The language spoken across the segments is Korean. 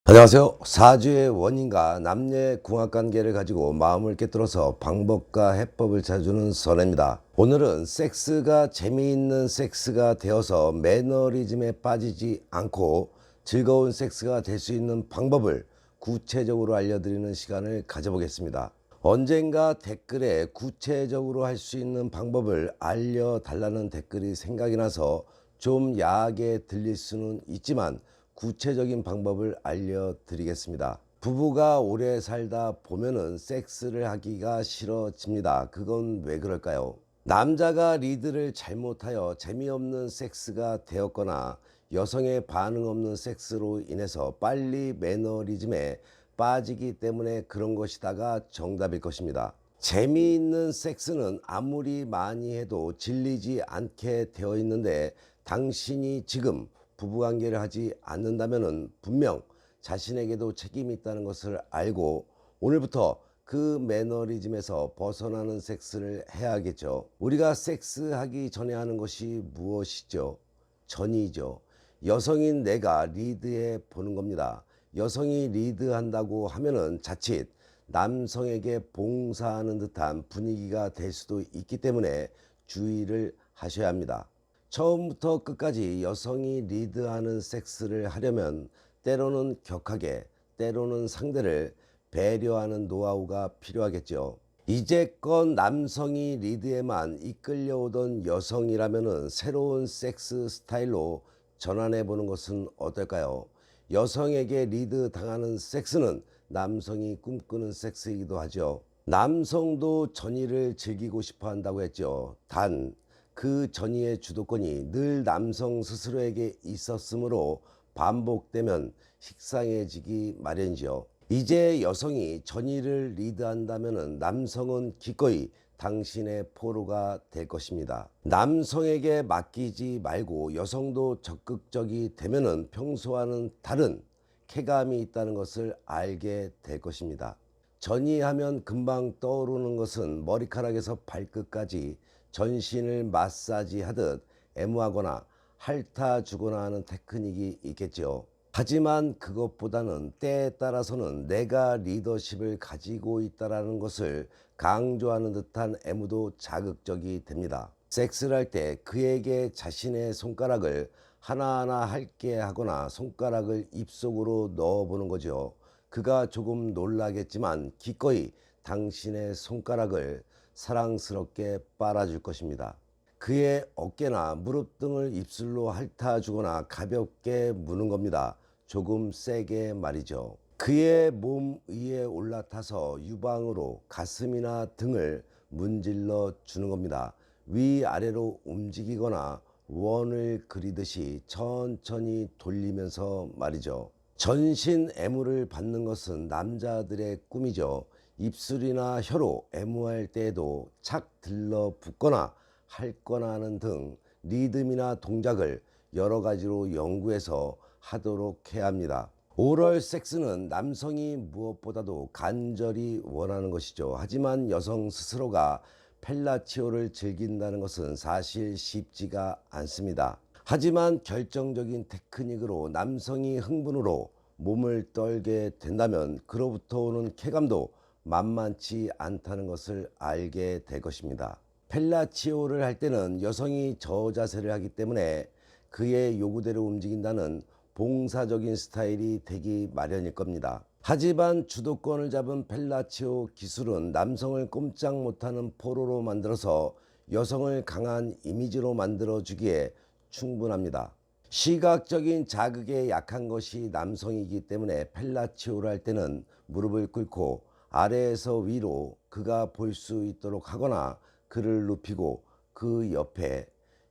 안녕하세요. 사주의 원인과 남녀의 궁합관계를 가지고 마음을 꿰뚫어서 방법과 해법을 찾아주는 선혜입니다. 오늘은 섹스가 재미있는 섹스가 되어서 매너리즘에 빠지지 않고 즐거운 섹스가 될 수 있는 방법을 구체적으로 알려드리는 시간을 가져보겠습니다. 언젠가 댓글에 구체적으로 할 수 있는 방법을 알려달라는 댓글이 생각이 나서 좀 야하게 들릴 수는 있지만 구체적인 방법을 알려드리겠습니다. 부부가 오래 살다 보면은 섹스를 하기가 싫어집니다. 그건 왜 그럴까요? 남자가 리드를 잘못하여 재미없는 섹스가 되었거나 여성의 반응 없는 섹스로 인해서 빨리 매너리즘에 빠지기 때문에 그런 것이다가 정답일 것입니다. 재미있는 섹스는 아무리 많이 해도 질리지 않게 되어 있는데 당신이 지금 부부관계를 하지 않는다면 분명 자신에게도 책임이 있다는 것을 알고 오늘부터 그 매너리즘에서 벗어나는 섹스를 해야겠죠. 우리가 섹스하기 전에 하는 것이 무엇이죠? 전이죠. 여성인 내가 리드해 보는 겁니다. 여성이 리드한다고 하면은 자칫 남성에게 봉사하는 듯한 분위기가 될 수도 있기 때문에 주의를 하셔야 합니다. 처음부터 끝까지 여성이 리드하는 섹스를 하려면 때로는 격하게, 때로는 상대를 배려하는 노하우가 필요하겠죠. 이제껏 남성이 리드에만 이끌려오던 여성이라면 새로운 섹스 스타일로 전환해 보는 것은 어떨까요? 여성에게 리드 당하는 섹스는 남성이 꿈꾸는 섹스이기도 하죠. 남성도 전의를 즐기고 싶어 한다고 했죠. 단 그 전의의 주도권이 늘 남성 스스로에게 있었으므로 반복되면 식상해지기 마련이죠. 이제 여성이 전의를 리드한다면 남성은 기꺼이 당신의 포로가 될 것입니다. 남성에게 맡기지 말고 여성도 적극적이 되면 평소와는 다른 쾌감이 있다는 것을 알게 될 것입니다. 전이하면 금방 떠오르는 것은 머리카락에서 발끝까지 전신을 마사지하듯 애무하거나 핥아주거나 하는 테크닉이 있겠죠. 하지만 그것보다는 때에 따라서는 내가 리더십을 가지고 있다는 것을 강조하는 듯한 애무도 자극적이 됩니다. 섹스를 할 때 그에게 자신의 손가락을 하나하나 핥게 하거나 손가락을 입속으로 넣어보는 거죠. 그가 조금 놀라겠지만 기꺼이 당신의 손가락을 사랑스럽게 빨아줄 것입니다. 그의 어깨나 무릎 등을 입술로 핥아주거나 가볍게 무는 겁니다. 조금 세게 말이죠. 그의 몸 위에 올라타서 유방으로 가슴이나 등을 문질러 주는 겁니다. 위아래로 움직이거나 원을 그리듯이 천천히 돌리면서 말이죠. 전신 애무를 받는 것은 남자들의 꿈이죠. 입술이나 혀로 애무할 때에도 착 들러붙거나 핥거나 하는 등 리듬이나 동작을 여러 가지로 연구해서 하도록 해야 합니다. 오럴 섹스는 남성이 무엇보다도 간절히 원하는 것이죠. 하지만 여성 스스로가 펠라치오를 즐긴다는 것은 사실 쉽지가 않습니다. 하지만 결정적인 테크닉으로 남성이 흥분으로 몸을 떨게 된다면 그로부터 오는 쾌감도 만만치 않다는 것을 알게 될 것입니다. 펠라치오를 할 때는 여성이 저자세를 하기 때문에 그의 요구대로 움직인다는 봉사적인 스타일이 되기 마련일 겁니다. 하지만 주도권을 잡은 펠라치오 기술은 남성을 꼼짝 못하는 포로로 만들어서 여성을 강한 이미지로 만들어주기에 충분합니다. 시각적인 자극에 약한 것이 남성이기 때문에 펠라치오를 할 때는 무릎을 꿇고 아래에서 위로 그가 볼 수 있도록 하거나 그를 눕히고 그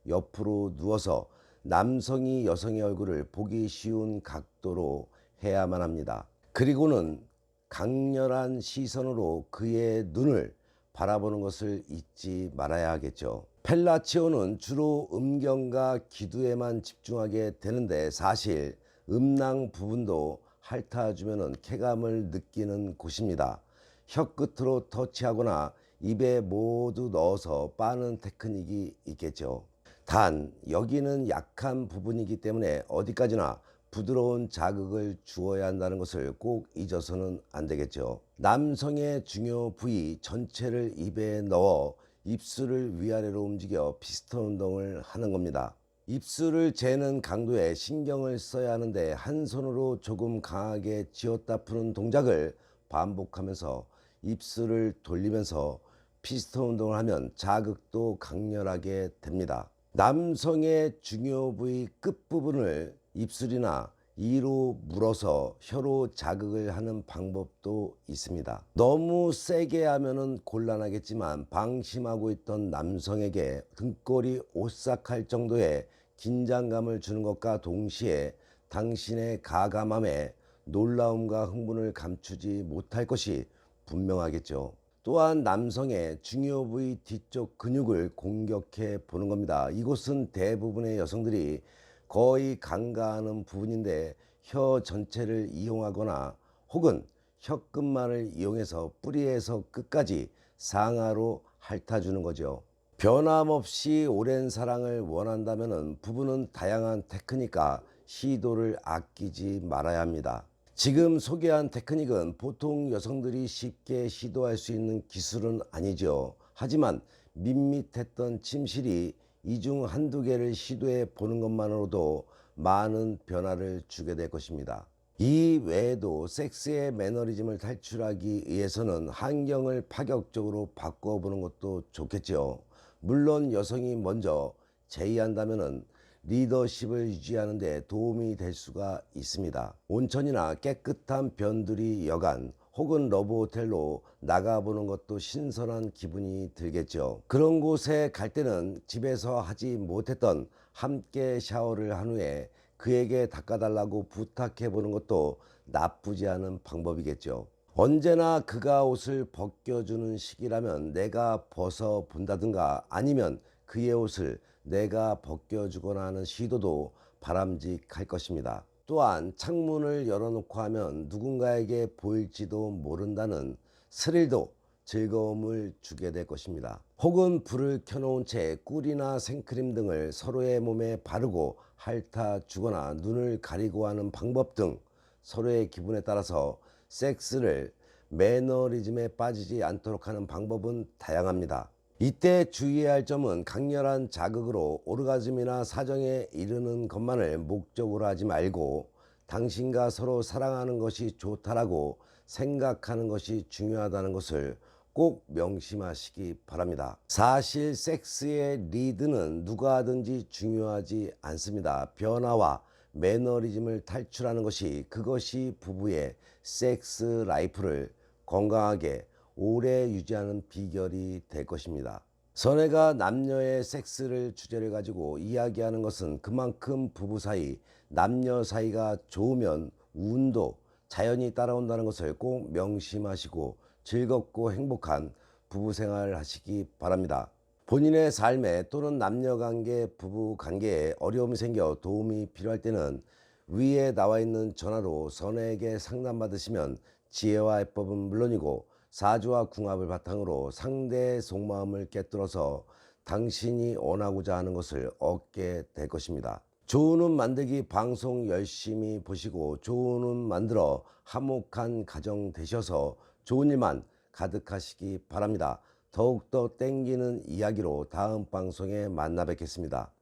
옆으로 누워서 남성이 여성의 얼굴을 보기 쉬운 각도로 해야만 합니다. 그리고는 강렬한 시선으로 그의 눈을 바라보는 것을 잊지 말아야 하겠죠. 펠라치오는 주로 음경과 기두에만 집중하게 되는데 사실 음낭 부분도 핥아주면 쾌감을 느끼는 곳입니다. 혀끝으로 터치하거나 입에 모두 넣어서 빠는 테크닉이 있겠죠. 단 여기는 약한 부분이기 때문에 어디까지나 부드러운 자극을 주어야 한다는 것을 꼭 잊어서는 안 되겠죠. 남성의 중요 부위 전체를 입에 넣어 입술을 위아래로 움직여 피스톤 운동을 하는 겁니다. 입술을 재는 강도에 신경을 써야 하는데 한 손으로 조금 강하게 쥐었다 푸는 동작을 반복하면서 입술을 돌리면서 피스톤 운동을 하면 자극도 강렬하게 됩니다. 남성의 중요 부위 끝부분을 입술이나 이로 물어서 혀로 자극을 하는 방법도 있습니다. 너무 세게 하면은 곤란하겠지만 방심하고 있던 남성에게 등골이 오싹할 정도의 긴장감을 주는 것과 동시에 당신의 가감함에 놀라움과 흥분을 감추지 못할 것이 분명하겠죠. 또한 남성의 중요 부위 뒤쪽 근육을 공격해 보는 겁니다. 이곳은 대부분의 여성들이 거의 간과하는 부분인데 혀 전체를 이용하거나 혹은 혀끝만을 이용해서 뿌리에서 끝까지 상하로 핥아주는 거죠. 변함없이 오랜 사랑을 원한다면 부부는 다양한 테크닉과 시도를 아끼지 말아야 합니다. 지금 소개한 테크닉은 보통 여성들이 쉽게 시도할 수 있는 기술은 아니죠. 하지만 밋밋했던 침실이 이 중 한두 개를 시도해 보는 것만으로도 많은 변화를 주게 될 것입니다. 이 외에도 섹스의 매너리즘을 탈출하기 위해서는 환경을 파격적으로 바꿔보는 것도 좋겠죠. 물론 여성이 먼저 제의한다면 리더십을 유지하는 데 도움이 될 수가 있습니다. 온천이나 깨끗한 변두리 여관 혹은 러브호텔로 나가보는 것도 신선한 기분이 들겠죠. 그런 곳에 갈 때는 집에서 하지 못했던 함께 샤워를 한 후에 그에게 닦아달라고 부탁해보는 것도 나쁘지 않은 방법이겠죠. 언제나 그가 옷을 벗겨주는 시기라면 내가 벗어본다든가 아니면 그의 옷을 내가 벗겨주거나 하는 시도도 바람직할 것입니다. 또한 창문을 열어놓고 하면 누군가에게 보일지도 모른다는 스릴도 즐거움을 주게 될 것입니다. 혹은 불을 켜놓은 채 꿀이나 생크림 등을 서로의 몸에 바르고 핥아주거나 눈을 가리고 하는 방법 등 서로의 기분에 따라서 섹스를 매너리즘에 빠지지 않도록 하는 방법은 다양합니다. 이때 주의해야 할 점은 강렬한 자극으로 오르가즘이나 사정에 이르는 것만을 목적으로 하지 말고 당신과 서로 사랑하는 것이 좋다라고 생각하는 것이 중요하다는 것을 꼭 명심하시기 바랍니다. 사실 섹스의 리드는 누가 하든지 중요하지 않습니다. 변화와 매너리즘을 탈출하는 것이 그것이 부부의 섹스 라이프를 건강하게 오래 유지하는 비결이 될 것입니다. 선혜가 남녀의 섹스를 주제를 가지고 이야기하는 것은 그만큼 부부 사이, 남녀 사이가 좋으면 운도 자연히 따라온다는 것을 꼭 명심하시고 즐겁고 행복한 부부 생활을 하시기 바랍니다. 본인의 삶에 또는 남녀관계, 부부관계에 어려움이 생겨 도움이 필요할 때는 위에 나와 있는 전화로 선혜에게 상담받으시면 지혜와 해법은 물론이고 사주와 궁합을 바탕으로 상대의 속마음을 꿰뚫어서 당신이 원하고자 하는 것을 얻게 될 것입니다. 좋은 옷 만들기 방송 열심히 보시고 좋은 옷 만들어 화목한 가정 되셔서 좋은 일만 가득하시기 바랍니다. 더욱더 땡기는 이야기로 다음 방송에 만나 뵙겠습니다.